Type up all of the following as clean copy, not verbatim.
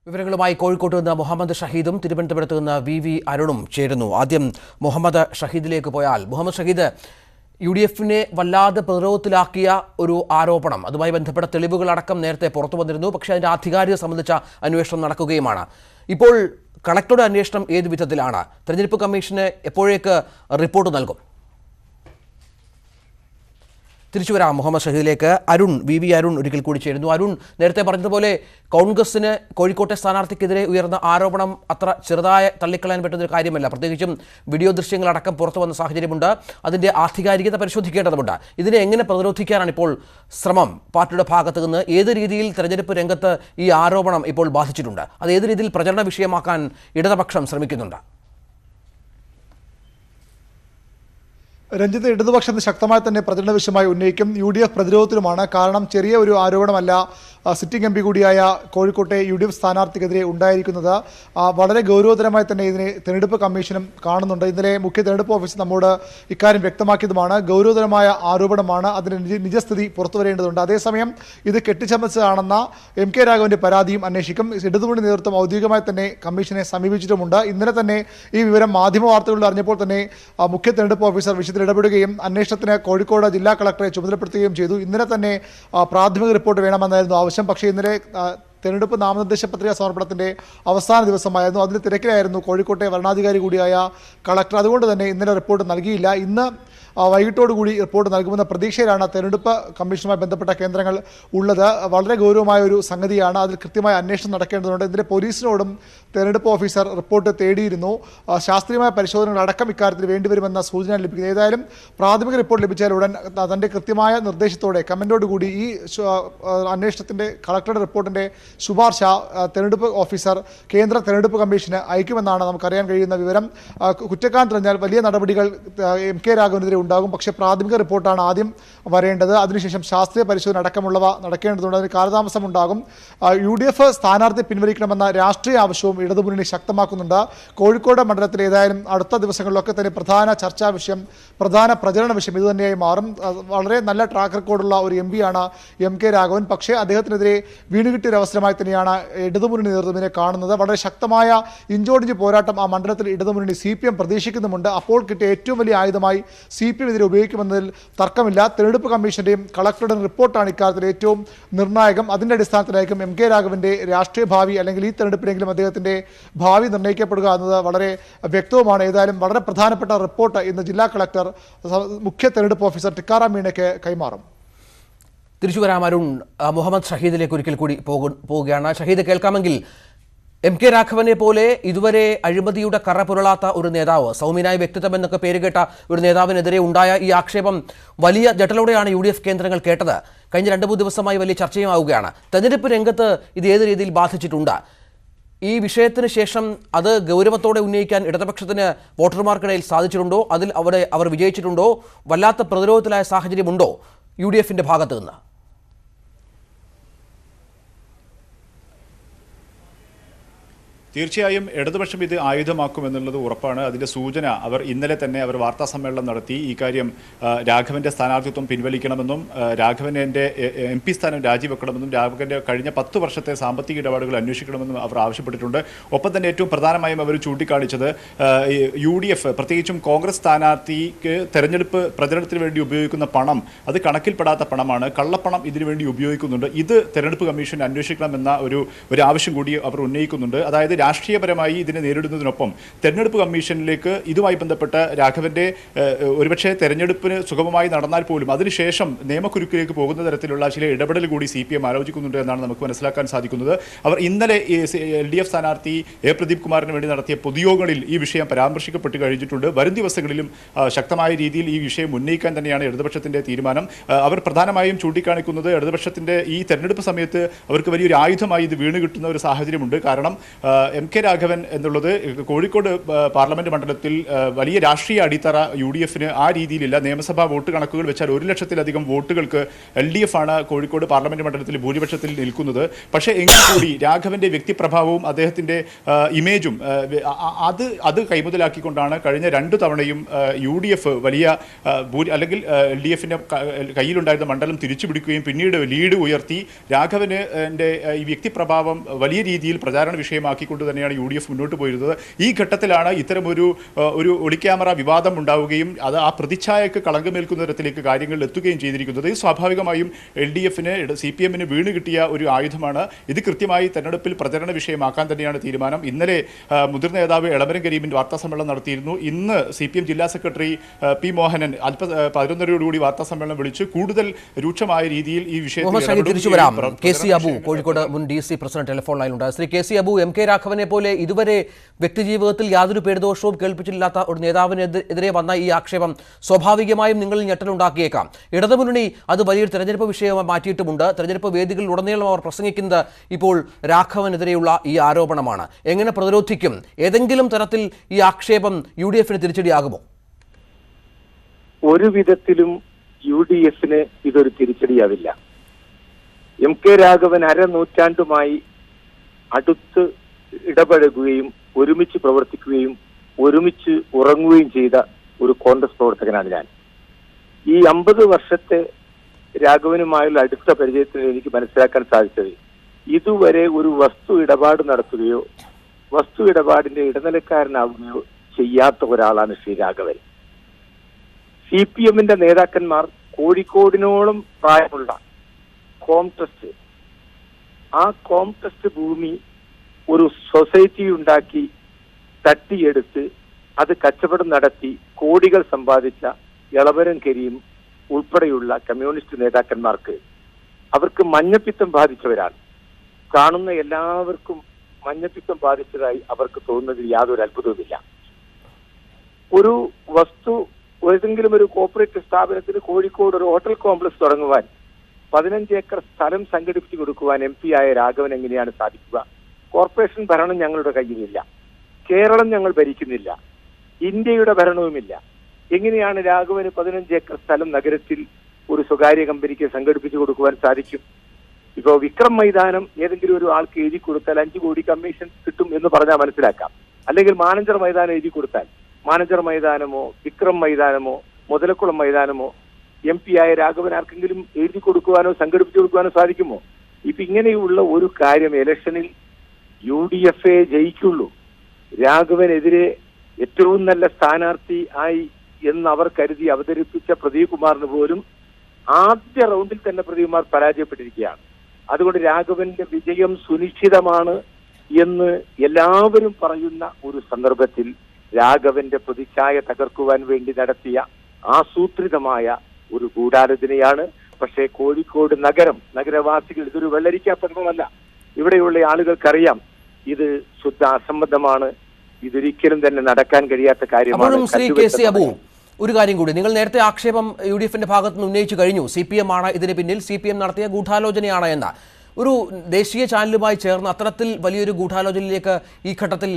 വിവരങ്ങളുമായി കോഴിക്കോട്ട് നിന്ന് മുഹമ്മദ് ഷഹീദും തിരുവനന്തപുരത്ത് നിന്ന് വി അരുണും ചേരുന്നു. ആദ്യം മുഹമ്മദ് ഷഹീദിലേക്ക് പോയാൽ, മുഹമ്മദ് ഷഹീദ്, UDF-നെ വല്ലാതെ പ്രതിരോധത്തിലാക്കിയ ഒരു ആരോപണം, അതുമായി ബന്ധപ്പെട്ട തെളിവുകളടക്കം നേരത്തെ പുറത്തു വന്നിരുന്നു. പക്ഷേ അതിൻ്റെ ആധികാരികത സംബന്ധിച്ച അന്വേഷണം നടക്കുകയുമാണ്. ഇപ്പോൾ കളക്ടറുടെ അന്വേഷണം ഏത് വിധത്തിലാണ്? തെരഞ്ഞെടുപ്പ് കമ്മീഷന് എപ്പോഴേക്ക് റിപ്പോർട്ട് നൽകും? തിരിച്ചു വരാം മുഹമ്മദ് ഷഹീദിലേക്ക്. അരുൺ, വി അരുൺ ഒരിക്കൽ കൂടി ചേരുന്നു. അരുൺ, നേരത്തെ പറഞ്ഞതുപോലെ കോൺഗ്രസിന് കോഴിക്കോട്ടെ സ്ഥാനാർത്ഥിക്കെതിരെ ഉയർന്ന ആരോപണം അത്ര ചെറുതായ തള്ളിക്കളയാൻ പറ്റുന്നൊരു കാര്യമല്ല. പ്രത്യേകിച്ചും വീഡിയോ ദൃശ്യങ്ങളടക്കം പുറത്തു വന്ന സാഹചര്യമുണ്ട്. അതിൻ്റെ ആധികാരികത പരിശോധിക്കേണ്ടതുണ്ട്. ഇതിനെ എങ്ങനെ പ്രതിരോധിക്കാനാണ് ഇപ്പോൾ ശ്രമം പാർട്ടിയുടെ ഭാഗത്ത് നിന്ന്? ഏത് രീതിയിൽ തെരഞ്ഞെടുപ്പ് രംഗത്ത് ഈ ആരോപണം ഇപ്പോൾ ബാധിച്ചിട്ടുണ്ട്? അത് ഏത് രീതിയിൽ പ്രചരണ വിഷയമാക്കാൻ ഇടതുപക്ഷം ശ്രമിക്കുന്നുണ്ട്? രഞ്ജിത്ത്, ഇടതുപക്ഷം ശക്തമായി തന്നെ പ്രചരണ വിഷയമായി ഉന്നയിക്കും. UDF പ്രതിരോധത്തിലുമാണ്. കാരണം ചെറിയ ഒരു ആരോപണമല്ല സിറ്റിംഗ് MP കൂടിയായ കോഴിക്കോട്ടെ UDF സ്ഥാനാർത്ഥിക്കെതിരെ ഉണ്ടായിരിക്കുന്നത്. വളരെ ഗൗരവതരമായി തന്നെ ഇതിനെ തെരഞ്ഞെടുപ്പ് കമ്മീഷനും കാണുന്നുണ്ട്. ഇന്നലെ മുഖ്യ തെരഞ്ഞെടുപ്പ് ഓഫീസർ നമ്മോട് ഇക്കാര്യം വ്യക്തമാക്കിയതുമാണ്. ഗൗരവതരമായ ആരോപണമാണ്, അതിൻ്റെ നിജസ്ഥിതി പുറത്തുവരേണ്ടതുണ്ട്. അതേസമയം ഇത് കെട്ടിച്ചമച്ചതാണെന്ന MK രാഘവന്റെ പരാതിയും അന്വേഷിക്കും. ഇടതുമുന്നണി നേതൃത്വം ഔദ്യോഗികമായി തന്നെ കമ്മീഷനെ സമീപിച്ചിട്ടുമുണ്ട്. ഇന്നലെ തന്നെ ഈ വിവരം മാധ്യമ വാർത്തകളിൽ അറിഞ്ഞപ്പോൾ തന്നെ മുഖ്യ തെരഞ്ഞെടുപ്പ് ഓഫീസർ വിഷയത്തിൽ ഇടപെടുകയും അന്വേഷണത്തിന് കോഴിക്കോട് ജില്ലാ കളക്ടറെ ചുമതലപ്പെടുത്തുകയും ചെയ്തു. ഇന്നലെ തന്നെ പ്രാഥമിക റിപ്പോർട്ട് വേണമെന്നായിരുന്നു ആവശ്യം. പക്ഷേ ഇന്നലെ തെരഞ്ഞെടുപ്പ് നാമനിർദ്ദേശ പത്രിക സമർപ്പണത്തിൻ്റെ അവസാന ദിവസമായിരുന്നു. അതിന് തിരക്കിലായിരുന്നു കോഴിക്കോട്ടെ വരണാധികാരി കൂടിയായ കളക്ടർ. അതുകൊണ്ട് തന്നെ ഇന്നലെ റിപ്പോർട്ട് നൽകിയില്ല. ഇന്ന് വൈകിട്ടോടുകൂടി റിപ്പോർട്ട് നൽകുമെന്ന പ്രതീക്ഷയിലാണ് തെരഞ്ഞെടുപ്പ് കമ്മീഷനുമായി ബന്ധപ്പെട്ട കേന്ദ്രങ്ങൾ ഉള്ളത്. വളരെ ഗൗരവമായ ഒരു സംഗതിയാണ്. അതിൽ കൃത്യമായ അന്വേഷണം നടക്കേണ്ടതുണ്ട്. ഇതിൻ്റെ പോലീസിനോടും തെരഞ്ഞെടുപ്പ് ഓഫീസർ റിപ്പോർട്ട് തേടിയിരുന്നു. ശാസ്ത്രീയമായ പരിശോധനകൾ അടക്കം ഇക്കാര്യത്തിൽ വേണ്ടിവരുമെന്ന സൂചന ലഭിക്കുന്നത്. ഏതായാലും പ്രാഥമിക റിപ്പോർട്ട് ലഭിച്ചാൽ ഉടൻ തൻ്റെ കൃത്യമായ നിർദ്ദേശത്തോടെ കമൻറ്റോടുകൂടി ഈ അന്വേഷണത്തിൻ്റെ കളക്ടറുടെ റിപ്പോർട്ടിൻ്റെ ശുപാർശ തെരഞ്ഞെടുപ്പ് ഓഫീസർ കേന്ദ്ര തെരഞ്ഞെടുപ്പ് കമ്മീഷന് അയക്കുമെന്നാണ് നമുക്കറിയാൻ കഴിയുന്ന വിവരം. കുറ്റക്കാരൻ തെരഞ്ഞാൽ വലിയ നടപടികൾ MK രാഘവനെതിരെ ഉണ്ടാകും. പക്ഷേ പ്രാഥമിക റിപ്പോർട്ടാണ് ആദ്യം വരേണ്ടത്. അതിനുശേഷം ശാസ്ത്രീയ പരിശോധന അടക്കമുള്ളവ നടക്കേണ്ടതുണ്ട്. അതിന് കാലതാമസം ഉണ്ടാകും. UDF സ്ഥാനാർത്ഥി പിൻവലിക്കണമെന്ന രാഷ്ട്രീയ ആവശ്യവും ഇടതുമുന്നണി ശക്തമാക്കുന്നുണ്ട്. കോഴിക്കോട് മണ്ഡലത്തിൽ ഏതായാലും അടുത്ത ദിവസങ്ങളിലൊക്കെ തന്നെ പ്രധാന ചർച്ചാ വിഷയം, പ്രധാന പ്രചരണ വിഷയം ഇതുതന്നെയായി മാറും. വളരെ നല്ല ട്രാക്ക് റെക്കോർഡുള്ള ഒരു MP ആണ് MK രാഘവൻ. പക്ഷേ അദ്ദേഹത്തിനെതിരെ വീണുകിട്ടിയ അവസരമായി തന്നെയാണ് ഇടതുമുന്നണി നേതൃത്വത്തിനെ കാണുന്നത്. വളരെ ശക്തമായ ഇഞ്ചോടിഞ്ച് പോരാട്ടം ആ മണ്ഡലത്തിൽ ഇടതുമുന്നണി CPM പ്രതീക്ഷിക്കുന്നുമുണ്ട്. അപ്പോൾ കിട്ടിയ ഏറ്റവും വലിയ ആയുധമായി CPM ഇതിനെ ഉപയോഗിക്കുമെന്നതിൽ തർക്കമില്ല. തെരഞ്ഞെടുപ്പ് കമ്മീഷന്റെയും കളക്ടറുടെയും റിപ്പോർട്ടാണ് ഇക്കാര്യത്തിൽ ഏറ്റവും നിർണായകം. അതിൻ്റെ അടിസ്ഥാനത്തിലായിരിക്കും MK രാഘവന്റെ രാഷ്ട്രീയ ഭാവി, അല്ലെങ്കിൽ ഈ തെരഞ്ഞെടുപ്പിലെങ്കിലും അദ്ദേഹത്തിന്റെ ഭാവി നിർണ്ണയിക്കപ്പെടുക എന്നത് വളരെ വ്യക്തവുമാണ്. ഏതായാലും വളരെ പ്രധാനപ്പെട്ട റിപ്പോർട്ട് ഇന്ന് ജില്ലാ കളക്ടർ മുഖ്യ തെരഞ്ഞെടുപ്പ് ഓഫീസർ ടിക്കാറാം മീണയ്ക്ക് കൈമാറും. തിരിച്ചു വരാം അരുൺ. മുഹമ്മദ് ഷഹീദിലേക്ക് ഒരിക്കൽ കൂടി പോവുകയാണ്. ഷഹീദ്, കേൾക്കാമെങ്കിൽ MK രാഘവനെ പോലെ ഇതുവരെ അഴിമതിയുടെ കറ പുരളാത്ത ഒരു നേതാവ്, സൗമ്യനായ വ്യക്തിത്വം എന്നൊക്കെ പേരുകേട്ട ഒരു നേതാവിനെതിരെ ഉണ്ടായ ഈ ആക്ഷേപം വലിയ ജട്ടലോടെയാണ് UDF കേന്ദ്രങ്ങൾ കേട്ടത്. കഴിഞ്ഞ 2-3 ദിവസമായി വലിയ ചർച്ചയുമാവുകയാണ്. തെരഞ്ഞെടുപ്പ് രംഗത്ത് ഇത് ഏത് രീതിയിൽ ബാധിച്ചിട്ടുണ്ട്? ഈ വിഷയത്തിന് ശേഷം അത് ഗൗരവത്തോടെ ഉന്നയിക്കാൻ ഇടതുപക്ഷത്തിന് വോട്ടർമാർക്കിടയിൽ സാധിച്ചിട്ടുണ്ടോ? അതിൽ അവർ വിജയിച്ചിട്ടുണ്ടോ? വല്ലാത്ത പ്രതിരോധത്തിലായ സാഹചര്യമുണ്ടോ UDF-ന്റെ ഭാഗത്ത് നിന്ന്? തീർച്ചയായും ഇടതുപക്ഷം ഇത് ആയുധമാക്കുമെന്നുള്ളത് ഉറപ്പാണ്. അതിൻ്റെ സൂചന അവർ ഇന്നലെ തന്നെ വാർത്താ സമ്മേളനം നടത്തി. ഈ കാര്യം രാഘവന്റെ സ്ഥാനാർത്ഥിത്വം പിൻവലിക്കണമെന്നും രാഘവന്റെ MP സ്ഥാനം രാജിവെക്കണമെന്നും രാഘവന്റെ കഴിഞ്ഞ 10 വർഷത്തെ സാമ്പത്തിക ഇടപാടുകൾ അന്വേഷിക്കണമെന്നും അവർ ആവശ്യപ്പെട്ടിട്ടുണ്ട്. ഒപ്പം തന്നെ ഏറ്റവും പ്രധാനമായും അവർ ചൂണ്ടിക്കാണിച്ചത് UDF പ്രത്യേകിച്ചും കോൺഗ്രസ് സ്ഥാനാർത്ഥിക്ക് തെരഞ്ഞെടുപ്പ് പ്രചരണത്തിന് വേണ്ടി ഉപയോഗിക്കുന്ന പണം അത് കണക്കിൽപ്പെടാത്ത പണമാണ്, കള്ളപ്പണം ഇതിനുവേണ്ടി ഉപയോഗിക്കുന്നുണ്ട്. ഇത് തെരഞ്ഞെടുപ്പ് കമ്മീഷൻ അന്വേഷിക്കണമെന്ന ഒരു ആവശ്യം കൂടി അവർ ഉന്നയിക്കുന്നുണ്ട്. അതായത് രാഷ്ട്രീയപരമായി ഇതിനെ നേരിടുന്നതിനൊപ്പം തെരഞ്ഞെടുപ്പ് കമ്മീഷനിലേക്ക് ഇതുമായി ബന്ധപ്പെട്ട രാഘവന്റെ ഒരുപക്ഷെ തെരഞ്ഞെടുപ്പിന് സുഗമമായി നടന്നാൽ പോലും അതിനുശേഷം നിയമക്കുരുക്കിലേക്ക് പോകുന്ന തരത്തിലുള്ള ചില ഇടപെടൽ കൂടി CPM ആലോചിക്കുന്നുണ്ട് എന്നാണ് നമുക്ക് മനസ്സിലാക്കാൻ സാധിക്കുന്നത്. അവർ ഇന്നലെ LDF സ്ഥാനാർത്ഥി പ്രദീപ് കുമാറിന് വേണ്ടി നടത്തിയ പൊതുയോഗങ്ങളിൽ ഈ വിഷയം പരാമർശിക്കപ്പെട്ട് കഴിഞ്ഞിട്ടുണ്ട്. വരും ദിവസങ്ങളിലും ശക്തമായ രീതിയിൽ ഈ വിഷയം ഉന്നയിക്കാൻ തന്നെയാണ് ഇടതുപക്ഷത്തിന്റെ തീരുമാനം. അവർ പ്രധാനമായും ചൂണ്ടിക്കാണിക്കുന്നത് ഇടതുപക്ഷത്തിന്റെ ഈ തെരഞ്ഞെടുപ്പ് സമയത്ത് അവർക്ക് വലിയൊരു ആയുധമായി ഇത് വീണ് കിട്ടുന്ന ഒരു സാഹചര്യമുണ്ട്. കാരണം MK രാഘവൻ എന്നുള്ളത് കോഴിക്കോട് പാർലമെന്റ് മണ്ഡലത്തിൽ വലിയ രാഷ്ട്രീയ അടിത്തറ UDFന് ആ രീതിയിലില്ല. നിയമസഭാ വോട്ട് കണക്കുകൾ വെച്ചാൽ 1 ലക്ഷത്തിലധികം വോട്ടുകൾക്ക് LDF ആണ് കോഴിക്കോട് പാർലമെന്റ് മണ്ഡലത്തിൽ ഭൂരിപക്ഷത്തിൽ നിൽക്കുന്നത്. പക്ഷേ എങ്കിൽ കൂടി രാഘവന്റെ വ്യക്തിപ്രഭാവവും അദ്ദേഹത്തിന്റെ ഇമേജും അത് കൈമുതലാക്കിക്കൊണ്ടാണ് കഴിഞ്ഞ 2 തവണയും UDF വലിയ അല്ലെങ്കിൽ LDFന്റെ കയ്യിലുണ്ടായിരുന്ന മണ്ഡലം തിരിച്ചുപിടിക്കുകയും പിന്നീട് ലീഡ് ഉയർത്തി രാഘവന് ഈ വ്യക്തിപ്രഭാവം വലിയ രീതിയിൽ പ്രചാരണ വിഷയമാക്കിക്കൊണ്ട് തന്നെയാണ് UDF മുന്നോട്ട് പോയിരുന്നത്. ഈ ഘട്ടത്തിലാണ് ഇത്തരമൊരു ഒളിക്യാമറ വിവാദം ഉണ്ടാവുകയും അത് ആ പ്രതിച്ഛായക്ക് കളങ്കമേൽക്കുന്ന തരത്തിലേക്ക് കാര്യങ്ങൾ എത്തുകയും ചെയ്തിരിക്കുന്നത്. ഇത് സ്വാഭാവികമായും LDFന് CPMന് വീണ് കിട്ടിയ ഒരു ആയുധമാണ്. ഇത് കൃത്യമായി തെരഞ്ഞെടുപ്പിൽ പ്രചരണ വിഷയമാക്കാൻ തന്നെയാണ് തീരുമാനം. ഇന്നലെ മുതിർന്ന നേതാവ് എളമരം കരീമിൻ വാർത്താസമ്മേളനം നടത്തിയിരുന്നു. ഇന്ന് CPM ജില്ലാ സെക്രട്ടറി P മോഹനൻ 11:30 വാർത്താസമ്മേളനം വിളിച്ച് കൂടുതൽ രൂക്ഷമായ രീതിയിൽ ഈ വിഷയത്തിൽ തിരിച്ചു വരാം. KC അബു കോഴിക്കോട് മുൻ DC പ്രസിഡന്റ് ടെലിഫോൺ ലൈനിലുണ്ട്. ശ്രീ KC അബു, MK രാഘവനെ പോലെ ഇതുവരെ വ്യക്തിജീവിതത്തിൽ യാതൊരു പേരുദോഷവും കേൾപ്പിച്ചിട്ടില്ലാത്ത ഒരു നേതാവിനെതിരെ വന്ന ഈ ആക്ഷേപം സ്വാഭാവികമായും നിങ്ങളിൽ ഞെട്ടലുണ്ടാക്കിയേക്കാം. ഇടതുമുന്നണി അത് വലിയൊരു തെരഞ്ഞെടുപ്പ് വിഷയമായി മാറ്റിയിട്ടുമുണ്ട്. തെരഞ്ഞെടുപ്പ് വേദികളിൽ ഉടനീളം അവർ പ്രസംഗിക്കുന്നത് ഇപ്പോൾ രാഘവനെതിരെയുള്ള ഈ ആരോപണമാണ്. എങ്ങനെ പ്രതിരോധിക്കും? ഏതെങ്കിലും തരത്തിൽ ഈ ആക്ഷേപം UDFന് തിരിച്ചടിയാകുമോ? ഒരു വിധത്തിലും UDFന് ഇതൊരു തിരിച്ചടിയാവില്ല. MK രാഘവൻ അരനൂറ്റാണ്ടുമായി അടുത്ത് ഇടപഴകുകയും ഒരുമിച്ച് പ്രവർത്തിക്കുകയും ഒരുമിച്ച് ഉറങ്ങുകയും ചെയ്ത ഒരു കോൺഗ്രസ് പ്രവർത്തകനാണ് ഞാൻ. ഈ 50 വർഷത്തെ രാഘവനുമായുള്ള അടുത്ത പരിചയത്തിൽ എനിക്ക് മനസ്സിലാക്കാൻ സാധിച്ചത് ഇതുവരെ ഒരു വസ്തു ഇടപാട് നടത്തുകയോ വസ്തു ഇടപാടിന്റെ ഇടനിലക്കാരനാവുകയോ ചെയ്യാത്ത ഒരാളാണ് ശ്രീ രാഘവൻ. CPMന്റെ നേതാക്കന്മാർ കോഴിക്കോടിനോളം പ്രായമുള്ള കോംട്രസ്റ്റ്, ആ കോംട്രസ്റ്റ് ഭൂമി ഒരു സൊസൈറ്റി ഉണ്ടാക്കി തട്ടിയെടുത്ത് അത് കച്ചവടം നടത്തി കോടികൾ സമ്പാദിച്ച എളമരം കരീം ഉൾപ്പെടെയുള്ള കമ്മ്യൂണിസ്റ്റ് നേതാക്കന്മാർക്ക് അവർക്ക് മഞ്ഞപ്പിത്തം ബാധിച്ചവരാണ്. കാണുന്ന എല്ലാവർക്കും മഞ്ഞപ്പിത്തം ബാധിച്ചതായി അവർക്ക് തോന്നുന്നതിൽ യാതൊരു അത്ഭുതവുമില്ല. ഒരു വസ്തു ഏതെങ്കിലും ഒരു കോർപ്പറേറ്റ് സ്ഥാപനത്തിന് കോഴിക്കോട് ഒരു ഹോട്ടൽ കോംപ്ലക്സ് തുടങ്ങുവാൻ 15 ഏക്കർ സ്ഥലം സംഘടിപ്പിച്ചു കൊടുക്കുവാൻ MP ആയ രാഘവൻ എങ്ങനെയാണ് സാധിക്കുക? കോർപ്പറേഷൻ ഭരണം ഞങ്ങളുടെ കയ്യിലില്ല, കേരളം ഞങ്ങൾ ഭരിക്കുന്നില്ല, ഇന്ത്യയുടെ ഭരണവുമില്ല. എങ്ങനെയാണ് രാഘവന് 15 ഏക്കർ സ്ഥലം നഗരത്തിൽ ഒരു സ്വകാര്യ കമ്പനിക്ക് സംഘടിപ്പിച്ചു കൊടുക്കുവാൻ സാധിക്കും? ഇപ്പോ വിക്രം മൈതാനം ഏതെങ്കിലും ഒരു ആൾക്ക് എഴുതി കൊടുത്താൽ 5 കോടി കമ്മീഷൻ കിട്ടും എന്ന് പറഞ്ഞാൽ മനസ്സിലാക്കാം. അല്ലെങ്കിൽ മാനഞ്ചർ മൈതാനം എഴുതി കൊടുത്താൽ മാനഞ്ചർ മൈതാനമോ വിക്രം മൈതാനമോ മുതലക്കുളം മൈതാനമോ MP ആയ രാഘവൻ ആർക്കെങ്കിലും എഴുതി കൊടുക്കുവാനോ സംഘടിപ്പിച്ചു കൊടുക്കുവാനോ സാധിക്കുമോ? ഇപ്പൊ ഇങ്ങനെയുള്ള ഒരു കാര്യം ഇലക്ഷനിൽ UDF ജയിക്കുള്ളൂ. രാഘവനെതിരെ ഏറ്റവും നല്ല സ്ഥാനാർത്ഥി ആയി എന്ന് അവർ കരുതി അവതരിപ്പിച്ച പ്രദീപ് കുമാറിന് പോലും ആദ്യ റൗണ്ടിൽ തന്നെ പ്രദീപ് കുമാർ പരാജയപ്പെട്ടിരിക്കുകയാണ്. അതുകൊണ്ട് രാഘവന്റെ വിജയം സുനിശ്ചിതമാണ് എന്ന് എല്ലാവരും പറയുന്ന ഒരു സന്ദർഭത്തിൽ രാഘവന്റെ പ്രതിച്ഛായ തകർക്കുവാൻ വേണ്ടി നടത്തിയ ആസൂത്രിതമായ ഒരു ഗൂഢാലോചനയാണ്. പക്ഷേ കോഴിക്കോട് നഗരവാസികൾ ഇതൊരു വെള്ളരിക്കാപ്പണമല്ല. ഇവിടെയുള്ള ആളുകൾക്കറിയാം ഇത് ശുദ്ധ അസംബന്ധമാണ്, ഇതൊരിക്കലും തന്നെ നടക്കാൻ കഴിയാത്ത കാര്യമാണ്. ശ്രീ KC അബു, ഒരു കാര്യം കൂടി, നിങ്ങൾ നേരത്തെ ആക്ഷേപം UDFന്റെ ഭാഗത്ത് നിന്ന് ഉന്നയിച്ചു കഴിഞ്ഞു. CPM ആണ് ഇതിന് പിന്നിൽ, CPM നടത്തിയ ഗൂഢാലോചനയാണ് എന്ന ഒരു ദേശീയ ചാനലുമായി ചേർന്ന് അത്തരത്തിൽ വലിയൊരു ഗൂഢാലോചനയിലേക്ക് ഈ ഘട്ടത്തിൽ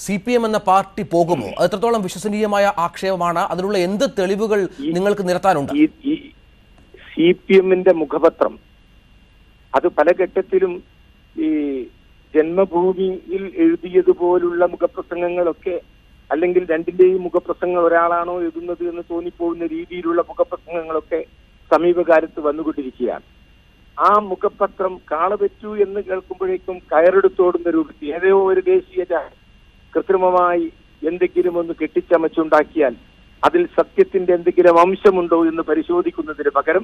CPM എന്ന പാർട്ടി പോകുമോ? അത് എത്രത്തോളം വിശ്വസനീയമായ ആക്ഷേപമാണ്? അതിനുള്ള എന്ത് തെളിവുകൾ നിങ്ങൾക്ക് നിരത്താനുണ്ട്? CPMന്റെ മുഖപത്രം അത് പല ഘട്ടത്തിലും ഈ ജന്മഭൂമിയിൽ എഴുതിയതുപോലുള്ള മുഖപ്രസംഗങ്ങളൊക്കെ, അല്ലെങ്കിൽ രണ്ടിന്റെയും മുഖപ്രസംഗം ഒരാളാണോ എഴുതുന്നത് എന്ന് തോന്നിപ്പോകുന്ന രീതിയിലുള്ള മുഖപ്രസംഗങ്ങളൊക്കെ സമീപകാലത്ത് വന്നുകൊണ്ടിരിക്കുകയാണ്. ആ മുഖപത്രം കാളപറ്റു എന്ന് കേൾക്കുമ്പോഴേക്കും കയറെടുത്തോടുന്ന രൂപത്തിൽ ഏതോ ഒരു ദേശീയ കൃത്രിമമായി എന്തെങ്കിലും ഒന്ന് കെട്ടിച്ചമച്ചുണ്ടാക്കിയാൽ അതിൽ സത്യത്തിന്റെ എന്തെങ്കിലും അംശമുണ്ടോ എന്ന് പരിശോധിക്കുന്നതിന് പകരം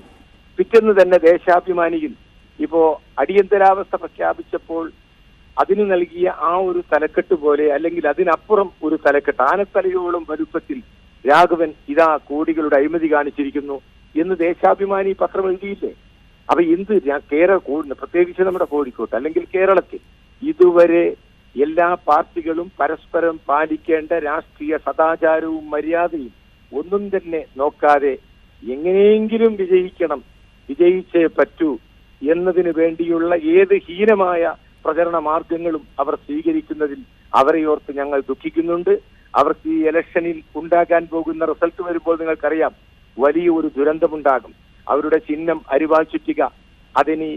പിറ്റേന്ന് തന്നെ ദേശാഭിമാനിയിൽ ഇപ്പോ അടിയന്തരാവസ്ഥ പ്രഖ്യാപിച്ചപ്പോൾ അതിന് നൽകിയ ആ ഒരു തലക്കെട്ട് പോലെ, അല്ലെങ്കിൽ അതിനപ്പുറം ഒരു തലക്കെട്ട്, ആനത്തലയോളം വലുപ്പത്തിൽ രാഘവൻ ഇതാ കോടികളുടെ അഴിമതി കാണിച്ചിരിക്കുന്നു എന്ന് ദേശാഭിമാനി പത്രം എഴുതിയില്ലേ? അപ്പൊ എന്ത് പ്രത്യേകിച്ച് നമ്മുടെ കോഴിക്കോട്ട് അല്ലെങ്കിൽ കേരളത്തിൽ ഇതുവരെ എല്ലാ പാർട്ടികളും പരസ്പരം പാലിക്കേണ്ട രാഷ്ട്രീയ സദാചാരവും മര്യാദയും ഒന്നും തന്നെ നോക്കാതെ എങ്ങനെയെങ്കിലും വിജയിച്ചേ പറ്റൂ എന്നതിന് വേണ്ടിയുള്ള ഏത് ഹീനമായ പ്രചരണ മാർഗങ്ങളും അവർ സ്വീകരിക്കുന്നതിൽ അവരെ ഓർത്ത് ഞങ്ങൾ ദുഃഖിക്കുന്നുണ്ട്. അവർക്ക് ഈ ഇലക്ഷനിൽ ഉണ്ടാകാൻ പോകുന്ന റിസൾട്ട് വരുമ്പോൾ നിങ്ങൾക്കറിയാം, വലിയ ഒരു ദുരന്തമുണ്ടാകും. അവരുടെ ചിഹ്നം അരിവാൾ ചുറ്റിക, അതിനി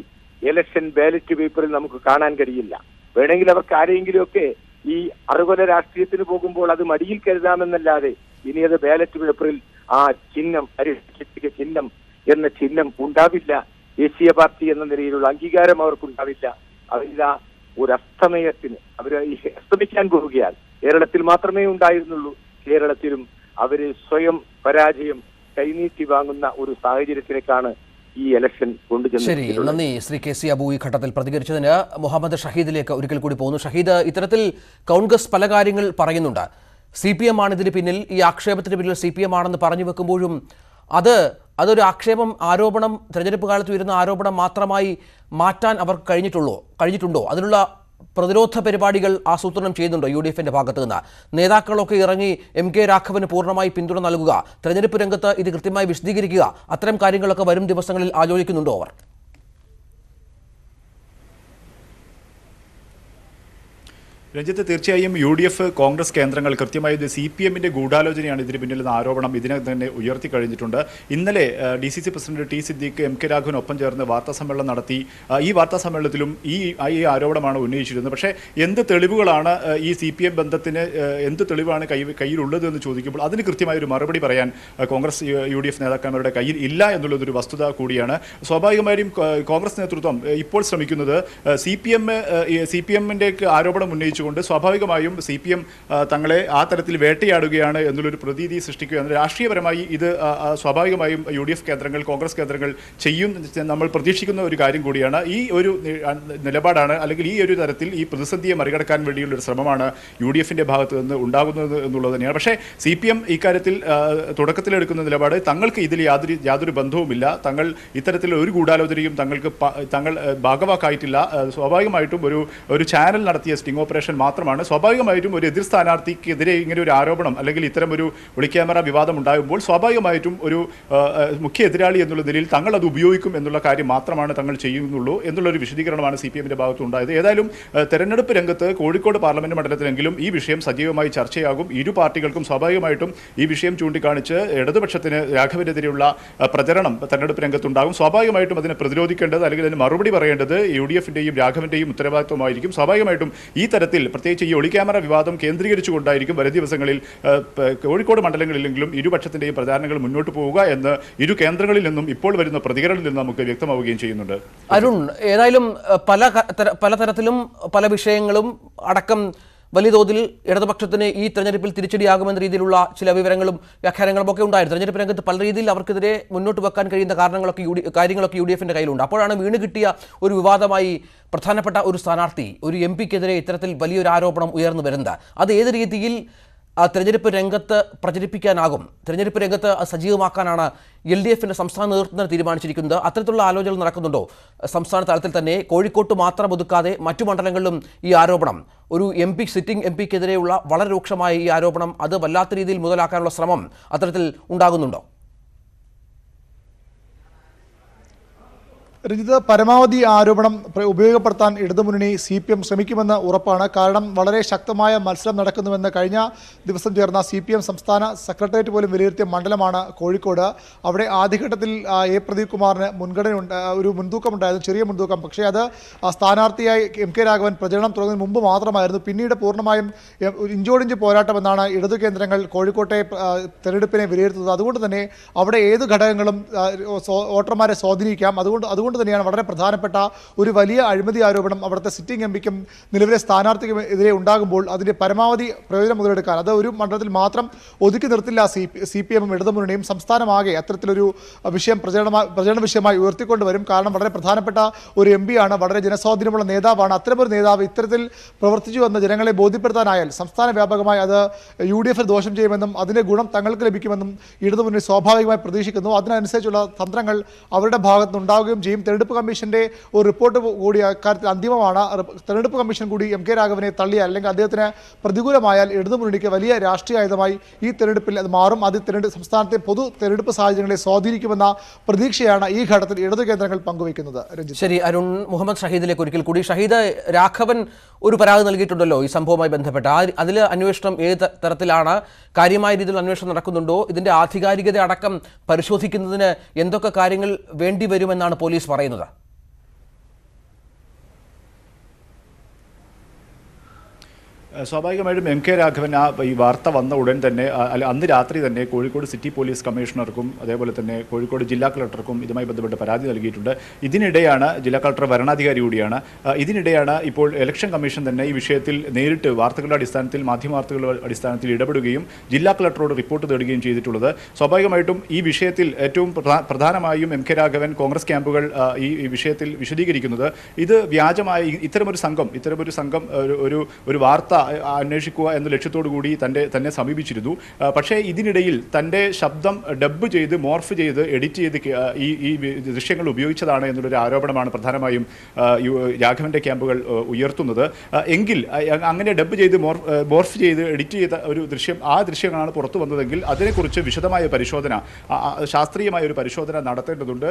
ഇലക്ഷൻ ബാലറ്റ് പേപ്പറിൽ നമുക്ക് കാണാൻ കഴിയില്ല. വേണമെങ്കിൽ അവർക്ക് ആരെങ്കിലുമൊക്കെ ഈ അറുകൊല രാഷ്ട്രീയത്തിന് പോകുമ്പോൾ അത് മടിയിൽ കരുതാമെന്നല്ലാതെ ഇനി അത് ബാലറ്റ് പേപ്പറിൽ ആ ചിഹ്നം അരിവാൾ ചിഹ്നം എന്ന ചിഹ്നം ഉണ്ടാവില്ല. ദേശീയ പാർട്ടി എന്ന നിലയിലുള്ള അംഗീകാരം അവർക്കുണ്ടാവില്ല. അവരിതാ ഒരു അസ്തമയത്തിന് അവർ അസ്തമിക്കാൻ പോവുകയാണ്. കേരളത്തിൽ മാത്രമേ ഉണ്ടായിരുന്നുള്ളൂ. കേരളത്തിലും അവര് സ്വയം പരാജയം കൈനീട്ടി വാങ്ങുന്ന ഒരു സാഹചര്യത്തിലേക്കാണ് ഈ ഇലക്ഷൻ കൊണ്ടുചെന്നത്. ശരി, നന്ദി ശ്രീ കെ സി അബു ഈ ഘട്ടത്തിൽ പ്രതികരിച്ചതിന്. മുഹമ്മദ് ഷഹീദിലേക്ക് ഒരിക്കൽ കൂടി പോകുന്നു. ഷഹീദ്, ഇത്തരത്തിൽ കോൺഗ്രസ് പല കാര്യങ്ങൾ പറയുന്നുണ്ട്. CPM ആണ് ഇതിന് പിന്നിൽ, ഈ ആക്ഷേപത്തിന് പിന്നിൽ CPM ആണെന്ന് പറഞ്ഞു വെക്കുമ്പോഴും അതൊരു ആക്ഷേപം, ആരോപണം, തെരഞ്ഞെടുപ്പ് കാലത്ത് വരുന്ന ആരോപണം മാത്രമായി മാറ്റാൻ അവർക്ക് കഴിഞ്ഞിട്ടുണ്ടോ? അതിനുള്ള പ്രതിരോധ പരിപാടികൾ ആസൂത്രണം ചെയ്യുന്നുണ്ടോ UDFന്റെ ഭാഗത്ത് നിന്ന്? നേതാക്കളൊക്കെ ഇറങ്ങി MK രാഘവന് പൂർണ്ണമായി പിന്തുണ നൽകുക, തെരഞ്ഞെടുപ്പ് രംഗത്ത് ഇത് കൃത്യമായി വിശദീകരിക്കുക, അത്തരം കാര്യങ്ങളൊക്കെ വരും ദിവസങ്ങളിൽ ആലോചിക്കുന്നുണ്ടോ അവർ? രഞ്ജിത്ത്, തീർച്ചയായും UDF കോൺഗ്രസ് കേന്ദ്രങ്ങൾ കൃത്യമായി CPMന്റെ ഗൂഢാലോചനയാണ് ഇതിന് പിന്നിലെന്ന ആരോപണം ഇതിനെ തന്നെ ഉയർത്തി കഴിഞ്ഞിട്ടുണ്ട്. ഇന്നലെ DCC president T Siddique MK രാഘവനൊപ്പം ചേർന്ന് വാർത്താ സമ്മേളനം നടത്തി. ഈ വാർത്താ സമ്മേളനത്തിലും ഈ ആരോപണമാണ് ഉന്നയിച്ചിരുന്നത്. പക്ഷേ എന്ത് തെളിവുകളാണ് ഈ CPM ബന്ധത്തിന് എന്ത് തെളിവാണ് കയ്യിലുള്ളത് എന്ന് ചോദിക്കുമ്പോൾ അതിന് കൃത്യമായ ഒരു മറുപടി പറയാൻ കോൺഗ്രസ് UDF നേതാക്കന്മാരുടെ കയ്യിൽ ഇല്ല എന്നുള്ളതൊരു വസ്തുത കൂടിയാണ്. സ്വാഭാവികമായും കോൺഗ്രസ് നേതൃത്വം ഇപ്പോൾ ശ്രമിക്കുന്നത് CPMന്റെ ആരോപണം ഉന്നയിച്ചു കൊണ്ട് സ്വാഭാവികമായും CPM തങ്ങളെ ആ തരത്തിൽ വേട്ടയാടുകയാണ് എന്നുള്ളൊരു പ്രതീതി സൃഷ്ടിക്കുകയാണ്. രാഷ്ട്രീയപരമായി ഇത് സ്വാഭാവികമായും UDF കേന്ദ്രങ്ങൾ, കോൺഗ്രസ് കേന്ദ്രങ്ങൾ ചെയ്യും നമ്മൾ പ്രതീക്ഷിക്കുന്ന ഒരു കാര്യം കൂടിയാണ്. ഈ ഒരു നിലപാടാണ്, അല്ലെങ്കിൽ ഈ ഒരു തരത്തിൽ ഈ പ്രതിസന്ധിയെ മറികടക്കാൻ വേണ്ടിയുള്ള ഒരു ശ്രമമാണ് UDFന്റെ ഭാഗത്ത് നിന്ന് ഉണ്ടാകുന്നത് എന്നുള്ളത് തന്നെയാണ്. പക്ഷേ CPM ഇക്കാര്യത്തിൽ തുടക്കത്തിലെടുക്കുന്ന നിലപാട് തങ്ങൾക്ക് ഇതിൽ യാതൊരു ബന്ധവുമില്ല, തങ്ങൾ ഇത്തരത്തിലുള്ള ഒരു ഗൂഢാലോചനയും തങ്ങൾ ഭാഗവാക്കായിട്ടില്ല. സ്വാഭാവികമായിട്ടും ഒരു ചാനൽ നടത്തിയ സ്റ്റിംഗ് ഓപ്പറേഷൻ മാത്രമാണ്. സ്വാഭാവികമായിട്ടും ഒരു എതിർ സ്ഥാനാർത്ഥിക്കെതിരെ ഇങ്ങനെ ഒരു ആരോപണം അല്ലെങ്കിൽ ഇത്തരം ഒരു ഒളിക്യാമറ വിവാദം ഉണ്ടാകുമ്പോൾ സ്വാഭാവികമായിട്ടും ഒരു മുഖ്യ എതിരാളി എന്നുള്ള നിലയിൽ തങ്ങൾ അത് ഉപയോഗിക്കും എന്നുള്ള കാര്യം മാത്രമാണ് തങ്ങൾ ചെയ്യുന്നുള്ളൂ എന്നുള്ളൊരു വിശദീകരണമാണ് CPMന്റെ ഭാഗത്തുണ്ടായത്. ഏതായാലും തെരഞ്ഞെടുപ്പ് രംഗത്ത് കോഴിക്കോട് പാർലമെന്റ് മണ്ഡലത്തിലെങ്കിലും ഈ വിഷയം സജീവമായി ചർച്ചയാകും. ഇരു പാർട്ടികൾക്കും സ്വാഭാവികമായിട്ടും ഈ വിഷയം ചൂണ്ടിക്കാണിച്ച് ഇടതുപക്ഷത്തിന് രാഘവനെതിരെയുള്ള പ്രചരണം തെരഞ്ഞെടുപ്പ് രംഗത്തുണ്ടാകും. സ്വാഭാവികമായിട്ടും അതിനെ പ്രതിരോധിക്കേണ്ടത് അല്ലെങ്കിൽ അതിന് മറുപടി പറയേണ്ടത് UDFന്റെയും രാഘവന്റെയും ഉത്തരവാദിത്വമായിരിക്കും. സ്വാഭാവികമായിട്ടും ഈ തരത്തിൽ പ്രത്യേകിച്ച് ഈ ഒളിക്യാമറ വിവാദം കേന്ദ്രീകരിച്ചുകൊണ്ടായിരിക്കും വരും ദിവസങ്ങളിൽ കോഴിക്കോട് മണ്ഡലങ്ങളിലെങ്കിലും ഇരുപക്ഷത്തിന്റെയും പ്രചാരണങ്ങൾ മുന്നോട്ട് പോവുക എന്ന് ഇരു കേന്ദ്രങ്ങളിൽ നിന്നും ഇപ്പോൾ വരുന്ന പ്രതികരണത്തിൽ നിന്ന് നമുക്ക് വ്യക്തമാവുകയും ചെയ്യുന്നുണ്ട്. അരുൺ, ഏതായാലും പലതരത്തിലും പല വിഷയങ്ങളും അടക്കം വലിയ തോതിൽ ഇടതുപക്ഷത്തിന് ഈ തെരഞ്ഞെടുപ്പിൽ തിരിച്ചടിയാകുമെന്ന രീതിയിലുള്ള ചില വിവരങ്ങളും വ്യാഖ്യാനങ്ങളും ഒക്കെ ഉണ്ടായിരുന്നു. തെരഞ്ഞെടുപ്പ് രംഗത്ത് പല രീതിയിൽ അവർക്കെതിരെ മുന്നോട്ട് വെക്കാൻ കഴിയുന്ന കാര്യങ്ങളൊക്കെ UDFന്റെ കയ്യിലുണ്ട്. അപ്പോഴാണ് വീണ് കിട്ടിയ ഒരു വിവാദമായി പ്രധാനപ്പെട്ട ഒരു സ്ഥാനാർത്ഥി, ഒരു MP-ക്കെതിരെ ഇത്തരത്തിൽ വലിയൊരു ആരോപണം ഉയർന്നു വരുന്നത്. അത് ഏത് രീതിയിൽ തെരഞ്ഞെടുപ്പ് രംഗത്ത് പ്രചരിപ്പിക്കാനാകും, തെരഞ്ഞെടുപ്പ് രംഗത്ത് സജീവമാക്കാനാണ് LDFന്റെ സംസ്ഥാന നേതൃത്വം തീരുമാനിച്ചിരിക്കുന്നത്? അത്തരത്തിലുള്ള ആലോചനകൾ നടക്കുന്നുണ്ടോ? സംസ്ഥാന തലത്തിൽ തന്നെ കോഴിക്കോട്ട് മാത്രം ഒതുക്കാതെ മറ്റു മണ്ഡലങ്ങളിലും ഈ ആരോപണം, ഒരു സിറ്റിംഗ് MP-ക്കെതിരെയുള്ള വളരെ രൂക്ഷമായ ഈ ആരോപണം, അത് വല്ലാത്ത രീതിയിൽ മുതലാക്കാനുള്ള ശ്രമം അത്തരത്തിൽ ഉണ്ടാകുന്നുണ്ടോ? രഞ്ജിത്ത്, പരമാവധി ആരോപണം ഉപയോഗപ്പെടുത്താൻ ഇടതുമുന്നണി CPM ശ്രമിക്കുമെന്ന് ഉറപ്പാണ്. കാരണം വളരെ ശക്തമായ മത്സരം നടക്കുന്നുവെന്ന് കഴിഞ്ഞ ദിവസം ചേർന്ന CPM സംസ്ഥാന സെക്രട്ടേറിയറ്റ് പോലും വിലയിരുത്തിയ മണ്ഡലമാണ് കോഴിക്കോട്. അവിടെ ആദ്യഘട്ടത്തിൽ A പ്രദീപ് കുമാറിന് ഒരു മുൻതൂക്കമുണ്ടായിരുന്നു, ചെറിയ മുൻതൂക്കം. പക്ഷേ അത് സ്ഥാനാർത്ഥിയായി MK രാഘവൻ പ്രചരണം തുടങ്ങുന്നതിന് മുമ്പ് മാത്രമായിരുന്നു. പിന്നീട് പൂർണ്ണമായും ഇഞ്ചോടിഞ്ച് പോരാട്ടമെന്നാണ് ഇടതു കേന്ദ്രങ്ങൾ കോഴിക്കോട്ടെ തെരഞ്ഞെടുപ്പിനെ വിലയിരുത്തുന്നത്. അതുകൊണ്ട് തന്നെ അവിടെ ഏത് ഘടകങ്ങളും വോട്ടർമാരെ സ്വാധീനിക്കാം. അതുകൊണ്ട് തന്നെയാണ് വളരെ പ്രധാനപ്പെട്ട ഒരു വലിയ അഴിമതി ആരോപണം അവിടുത്തെ സിറ്റിംഗ് MPക്കും നിലവിലെ സ്ഥാനാർത്ഥിക്കും എതിരെ ഉണ്ടാകുമ്പോൾ അതിൻ്റെ പരമാവധി പ്രയോജനം മുതലെടുക്കാൻ, അത് ഒരു മണ്ഡലത്തിൽ മാത്രം ഒതുക്കി നിർത്തില്ല CPMും ഇടതുമുന്നണിയും. സംസ്ഥാനമാകെ അത്തരത്തിലൊരു വിഷയം പ്രചരണ വിഷയമായി ഉയർത്തിക്കൊണ്ടുവരും. കാരണം വളരെ പ്രധാനപ്പെട്ട ഒരു MP-ആണ്, വളരെ ജനസ്വാധീനമുള്ള നേതാവാണ്. അത്തരമൊരു നേതാവ് ഇത്തരത്തിൽ പ്രവർത്തിച്ചു എന്ന് ജനങ്ങളെ ബോധ്യപ്പെടുത്താനായാൽ സംസ്ഥാന വ്യാപകമായി അത് UDF ദോഷം ചെയ്യുമെന്നും അതിൻ്റെ ഗുണം തങ്ങൾക്ക് ലഭിക്കുമെന്നും ഇടതുമുന്നണി സ്വാഭാവികമായി പ്രതീക്ഷിക്കുന്നു. അതിനനുസരിച്ചുള്ള തന്ത്രങ്ങൾ അവരുടെ ഭാഗത്തുനിന്നുണ്ടാവുകയും ചെയ്യും. കഴിയും. തെരഞ്ഞെടുപ്പ് കമ്മീഷന്റെ ഒരു റിപ്പോർട്ട് കൂടി അക്കാര്യത്തിൽ അന്തിമമാണ്. തെരഞ്ഞെടുപ്പ് കമ്മീഷൻ കൂടി MK രാഘവനെ തള്ളിയാൽ അല്ലെങ്കിൽ അദ്ദേഹത്തിന് പ്രതികൂലമായാൽ ഇടതുമുന്നണിക്ക് വലിയ രാഷ്ട്രീയ ആയുധമായി ഈ തെരഞ്ഞെടുപ്പിൽ അത് മാറും. അത് സംസ്ഥാനത്തെ പൊതു തെരഞ്ഞെടുപ്പ് സാഹചര്യങ്ങളെ സ്വാധീനിക്കുമെന്ന പ്രതീക്ഷയാണ് ഈ ഘട്ടത്തിൽ ഇടതു കേന്ദ്രങ്ങൾ പങ്കുവയ്ക്കുന്നത്. ശരി അരുൺ, മുഹമ്മദ് ഷഹീദിലേക്ക് ഒരിക്കൽ കൂടി. ഷഹീദ്, രാഘവൻ ഒരു പരാതി നൽകിയിട്ടുണ്ടല്ലോ ഈ സംഭവവുമായി ബന്ധപ്പെട്ട്. അതിൽ അന്വേഷണം ഏത് തരത്തിലാണ്? കാര്യമായ രീതിയിൽ അന്വേഷണം നടക്കുന്നുണ്ടോ? ഇതിന്റെ ആധികാരികത അടക്കം പരിശോധിക്കുന്നതിന് എന്തൊക്കെ കാര്യങ്ങൾ വേണ്ടിവരുമെന്നാണ് പോലീസ് പറയുന്നത്? സ്വാഭാവികമായിട്ടും MK രാഘവൻ ഈ വാർത്ത വന്ന ഉടൻ തന്നെ അന്ന് രാത്രി തന്നെ കോഴിക്കോട് സിറ്റി പോലീസ് കമ്മീഷണർക്കും അതേപോലെ തന്നെ കോഴിക്കോട് ജില്ലാ കളക്ടർക്കും ഇതുമായി ബന്ധപ്പെട്ട് പരാതി നൽകിയിട്ടുണ്ട്. ഇതിനിടെയാണ് ജില്ലാ കളക്ടർ വരണാധികാരി കൂടിയാണ്. ഇതിനിടെയാണ് ഇപ്പോൾ ഇലക്ഷൻ കമ്മീഷൻ തന്നെ ഈ വിഷയത്തിൽ നേരിട്ട് വാർത്തകളുടെ അടിസ്ഥാനത്തിൽ മാധ്യമവാർത്തകളുടെ അടിസ്ഥാനത്തിൽ ഇടപെടുകയും ജില്ലാ കളക്ടറോട് റിപ്പോർട്ട് തേടുകയും ചെയ്തിട്ടുള്ളത്. സ്വാഭാവികമായിട്ടും ഈ വിഷയത്തിൽ ഏറ്റവും പ്രധാനമായും MK രാഘവൻ കോൺഗ്രസ് ക്യാമ്പുകൾ ഈ വിഷയത്തിൽ വിശദീകരിക്കുന്നത് ഇത് വ്യാജമായ ഇത്തരമൊരു സംഘം ഒരു വാർത്ത അന്വേഷിക്കുക എന്ന ലക്ഷ്യത്തോടു കൂടി തന്നെ സമീപിച്ചിരുന്നു. പക്ഷേ ഇതിനിടയിൽ തൻ്റെ ശബ്ദം ഡബ് ചെയ്ത് മോർഫ് ചെയ്ത് എഡിറ്റ് ചെയ്ത് ഈ ദൃശ്യങ്ങൾ ഉപയോഗിച്ചതാണ് എന്നുള്ളൊരു ആരോപണമാണ് പ്രധാനമായും രാഘവന്റെ ക്യാമ്പുകൾ ഉയർത്തുന്നത്. എങ്കിൽ അങ്ങനെ ഡബ് ചെയ്ത് മോർഫ് ചെയ്ത് എഡിറ്റ് ചെയ്ത ഒരു ദൃശ്യങ്ങളാണ് പുറത്തു വന്നതെങ്കിൽ അതിനെക്കുറിച്ച് വിശദമായ പരിശോധന, ശാസ്ത്രീയമായ ഒരു പരിശോധന നടത്തേണ്ടതുണ്ട്.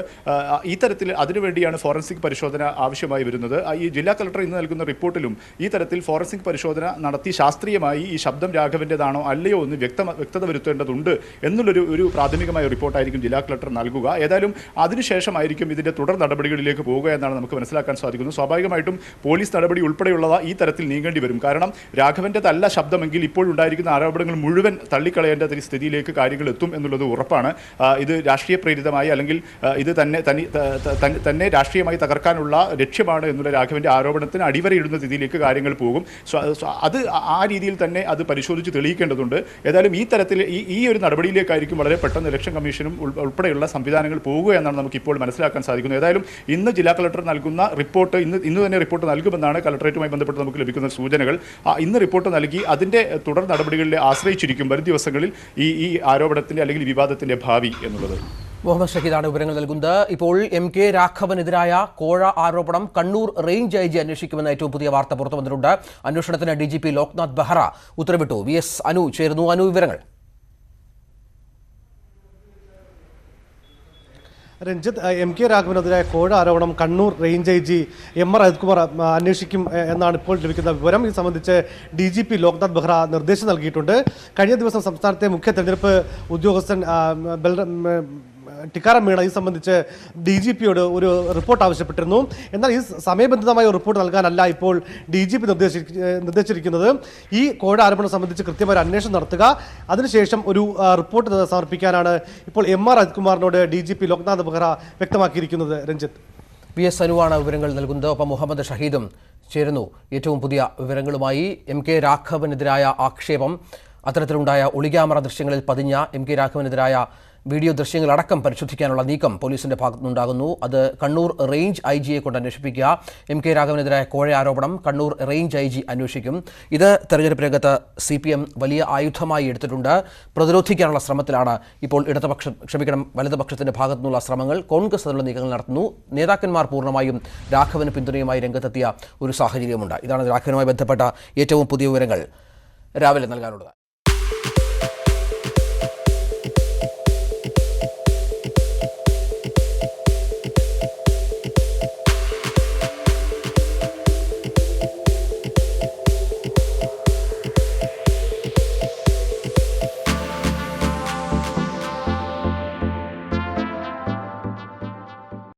ഈ തരത്തിൽ അതിനുവേണ്ടിയാണ് ഫോറൻസിക് പരിശോധന ആവശ്യമായി വരുന്നത്. ഈ ജില്ലാ കളക്ടർ ഇന്ന് നൽകുന്ന റിപ്പോർട്ടിലും ഈ തരത്തിൽ ഫോറൻസിക് പരിശോധന നടത്തി ശാസ്ത്രീയമായി ഈ ശബ്ദം രാഘവൻ്റെതാണോ അല്ലയോ എന്ന് വ്യക്തത വരുത്തേണ്ടതുണ്ട് എന്നുള്ളൊരു പ്രാഥമികമായ റിപ്പോർട്ടായിരിക്കും ജില്ലാ കളക്ടർ നൽകുക. ഏതായാലും അതിനുശേഷമായിരിക്കും ഇതിൻ്റെ തുടർ നടപടികളിലേക്ക് പോവുക എന്നാണ് നമുക്ക് മനസ്സിലാക്കാൻ സാധിക്കുന്നത്. സ്വാഭാവികമായിട്ടും പോലീസ് നടപടി ഉൾപ്പെടെയുള്ളവ ഈ തരത്തിൽ നീങ്ങേണ്ടി വരും. കാരണം രാഘവൻ്റെതല്ല ശബ്ദമെങ്കിൽ ഇപ്പോഴുണ്ടായിരിക്കുന്ന ആരോപണങ്ങൾ മുഴുവൻ തള്ളിക്കളയേണ്ട സ്ഥിതിയിലേക്ക് കാര്യങ്ങൾ എത്തും എന്നുള്ളത് ഉറപ്പാണ്. ഇത് രാഷ്ട്രീയ പ്രേരിതമായി അല്ലെങ്കിൽ ഇത് തന്നെ രാഷ്ട്രീയമായി തകർക്കാനുള്ള ലക്ഷ്യമാണ് എന്നുള്ള രാഘവൻ്റെ ആരോപണത്തിന് അടിവരയിടുന്ന സ്ഥിതിയിലേക്ക് കാര്യങ്ങൾ പോകും. അത് ആ രീതിയിൽ തന്നെ അത് പരിശോധിച്ച് തെളിയിക്കേണ്ടതുണ്ട്. ഏതായാലും ഈ തരത്തിൽ ഈ ഒരു നടപടിയിലേക്കായിരിക്കും വളരെ പെട്ടെന്ന് ഇലക്ഷൻ കമ്മീഷനും ഉൾപ്പെടെയുള്ള സംവിധാനങ്ങൾ പോകുക എന്നാണ് നമുക്കിപ്പോൾ മനസ്സിലാക്കാൻ സാധിക്കുന്നത്. ഏതായാലും ഇന്ന് ജില്ലാ കളക്ടർ നൽകുന്ന റിപ്പോർട്ട് ഇന്ന് തന്നെ റിപ്പോർട്ട് നൽകുമെന്നാണ് കളക്ടറേറ്റുമായി ബന്ധപ്പെട്ട് നമുക്ക് ലഭിക്കുന്ന സൂചനകൾ. ഇന്ന് റിപ്പോർട്ട് നൽകി അതിൻ്റെ തുടർ നടപടികളിൽ ആശ്രയിച്ചിരിക്കും വരും ദിവസങ്ങളിൽ ഈ ആരോപണത്തിൻ്റെ അല്ലെങ്കിൽ വിവാദത്തിൻ്റെ ഭാവി എന്നുള്ളത്. മുഹമ്മദ് ഷഹീദാണ് വിവരങ്ങൾ നൽകുന്നത്. ഇപ്പോൾ MK രാഘവനെതിരായ കോഴ ആരോപണം കണ്ണൂർ റേഞ്ച് IG അന്വേഷിക്കുമെന്ന ഏറ്റവും പുതിയ വാർത്ത പുറത്തു വന്നിട്ടുണ്ട്. അന്വേഷണത്തിന് DGP ലോക്നാഥ് ബെഹ്റ ഉത്തരവിട്ടു. VS അനു ചേരുന്നു. അനു, വിവരങ്ങൾ. രഞ്ജിത്ത്, MK രാഘവനെതിരായ കോഴ ആരോപണം Kannur range IG MR Ajithkumar അന്വേഷിക്കും എന്നാണ് ഇപ്പോൾ ലഭിക്കുന്ന വിവരം. ഇത് സംബന്ധിച്ച് DGP ലോക്നാഥ് ബെഹ്റ നിർദ്ദേശം നൽകിയിട്ടുണ്ട്. കഴിഞ്ഞ ദിവസം സംസ്ഥാനത്തെ മുഖ്യ തെരഞ്ഞെടുപ്പ് ഉദ്യോഗസ്ഥൻ ടിക്കാറാം മീണ ഇത് സംബന്ധിച്ച് DGPയോട് ഒരു റിപ്പോർട്ട് ആവശ്യപ്പെട്ടിരുന്നു. എന്നാൽ ഈ സമയബന്ധിതമായ ഒരു റിപ്പോർട്ട് നൽകാനല്ല ഇപ്പോൾ DGP നിർദ്ദേശിച്ചിരിക്കുന്നത്. ഈ കോഴ ആരോപണം സംബന്ധിച്ച് കൃത്യമായ അന്വേഷണം നടത്തുക, അതിനുശേഷം ഒരു റിപ്പോർട്ട് സമർപ്പിക്കാനാണ് ഇപ്പോൾ MR അജിത്കുമാറിനോട് DGP ലോക്നാഥ് ബെഹ്റ വ്യക്തമാക്കിയിരിക്കുന്നത്. രഞ്ജിത്ത്, VS അനുവാണ് വിവരങ്ങൾ നൽകുന്നത്. ഒപ്പം മുഹമ്മദ് ഷഹീദും ചേരുന്നു ഏറ്റവും പുതിയ വിവരങ്ങളുമായി. MK രാഘവനെതിരായ ആക്ഷേപം, അത്തരത്തിലുണ്ടായ ഒളിക്യാമറ ദൃശ്യങ്ങളിൽ പതിഞ്ഞ MK രാഘവനെതിരായ വീഡിയോ ദൃശ്യങ്ങളടക്കം പരിശോധിക്കാനുള്ള നീക്കം പോലീസിന്റെ ഭാഗത്തുനിന്നുണ്ടാകുന്നു. അത് കണ്ണൂർ റേഞ്ച് IGയെ കൊണ്ട് അന്വേഷിപ്പിക്കുക. MK രാഘവനെതിരായ കോഴ ആരോപണം കണ്ണൂർ റേഞ്ച് IG അന്വേഷിക്കും. ഇത് തെരഞ്ഞെടുപ്പ് രംഗത്ത് CPM വലിയ ആയുധമായി എടുത്തിട്ടുണ്ട്. പ്രതിരോധിക്കാനുള്ള ശ്രമത്തിലാണ് ഇപ്പോൾ വലതുപക്ഷത്തിന്റെ ഭാഗത്തുനിന്നുള്ള ശ്രമങ്ങൾ. കോൺഗ്രസ് അതിനുള്ള നീക്കങ്ങൾ നടത്തുന്നു. നേതാക്കന്മാർ പൂർണ്ണമായും രാഘവന് പിന്തുണയുമായി രംഗത്തെത്തിയ ഒരു സാഹചര്യമുണ്ട്. ഇതാണ് രാഘവനുമായി ബന്ധപ്പെട്ട ഏറ്റവും പുതിയ വിവരങ്ങൾ രാവിലെ നൽകാനുള്ളത്.